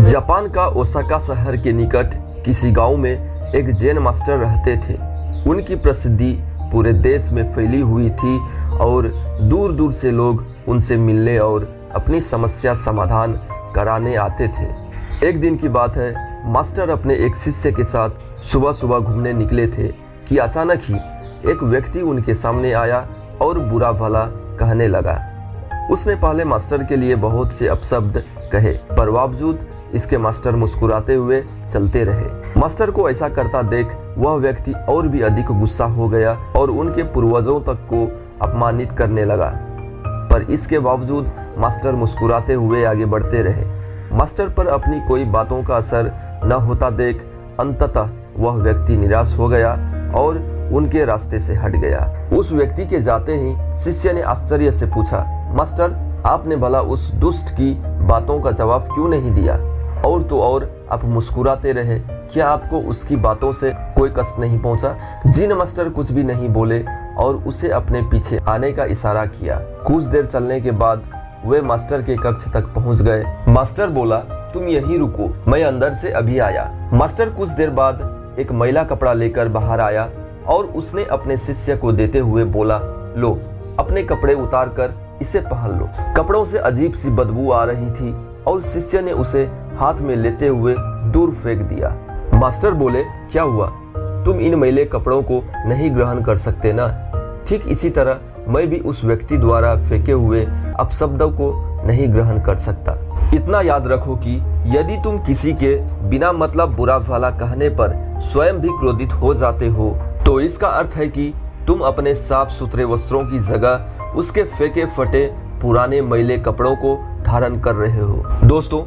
Japan का Osaka शहर के निकट किसी गांव में एक जैन मास्टर रहते थे। उनकी प्रसिद्धि पूरे देश में फैली हुई थी और दूर दूर से लोग उनसे मिलने और अपनी समस्या समाधान कराने आते थे। एक दिन की बात है, मास्टर अपने एक शिष्य के साथ सुबह सुबह घूमने निकले थे कि अचानक ही एक व्यक्ति उनके सामने आया और बुरा भला कहने लगा। उसने पहले मास्टर के लिए बहुत से अपशब्द कहे, पर बावजूद इसके मास्टर मुस्कुराते हुए चलते रहे। मास्टर को ऐसा करता देख वह व्यक्ति और भी अधिक गुस्सा हो गया और उनके पूर्वजों तक को अपमानित करने लगा, पर इसके बावजूद मास्टर मुस्कुराते हुए आगे बढ़ते रहे। मास्टर पर अपनी कोई बातों का असर न होता देख अंततः वह व्यक्ति निराश हो गया और उनके रास्ते से हट गया। उस व्यक्ति के जाते ही शिष्य ने आश्चर्य से पूछा, मास्टर, आपने भला उस दुष्ट की बातों का जवाब क्यों नहीं दिया? और तो और आप मुस्कुराते रहे, क्या आपको उसकी बातों से कोई कष्ट नहीं पहुंचा? जिन मास्टर कुछ भी नहीं बोले और उसे अपने पीछे आने का इशारा किया। कुछ देर चलने के बाद वे मास्टर के कक्ष तक पहुंच गए। मास्टर बोला, तुम यहीं रुको, मैं अंदर से अभी आया। मास्टर कुछ देर बाद एक मैला कपड़ा लेकर बाहर आया और उसने अपने शिष्य को देते हुए बोला, लो, अपने कपड़े उतार कर इसे पहन लो। कपड़ों से अजीब सी बदबू आ रही थी और शिष्य ने उसे हाथ में लेते हुए दूर फेंक दिया। मास्टर बोले, क्या हुआ? तुम इन मैले कपड़ों को नहीं ग्रहण कर सकते ना? ठीक इसी तरह मैं भी उस व्यक्ति द्वारा फेंके हुए अपशब्दों को नहीं ग्रहण कर सकता। इतना याद रखो कि यदि तुम किसी के बिना मतलब बुरा भला कहने पर स्वयं भी क्रोधित हो जाते हो, तो इसका अर्थ है कि तुम अपने साफ सुथरे वस्त्रों की जगह उसके फेंके फटे पुराने मैले कपड़ों को धारण कर रहे हो। दोस्तों,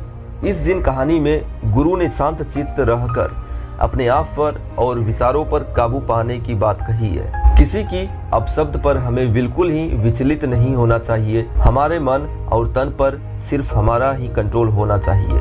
इस दिन कहानी में गुरु ने शांत चित्त रहकर अपने आप पर और विचारों पर काबू पाने की बात कही है। किसी की अपशब्द पर हमें बिल्कुल ही विचलित नहीं होना चाहिए। हमारे मन और तन पर सिर्फ हमारा ही कंट्रोल होना चाहिए।